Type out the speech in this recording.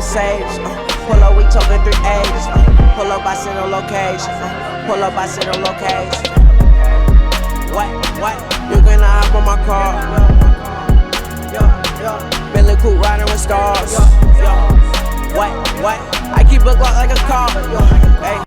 sage. Pull up, we talking 3A's. Pull up, I send a location. Pull up, I send a location. What? You can hop on my car. Billy Coop riding with stars. What? I keep a Glock like a car. Hey.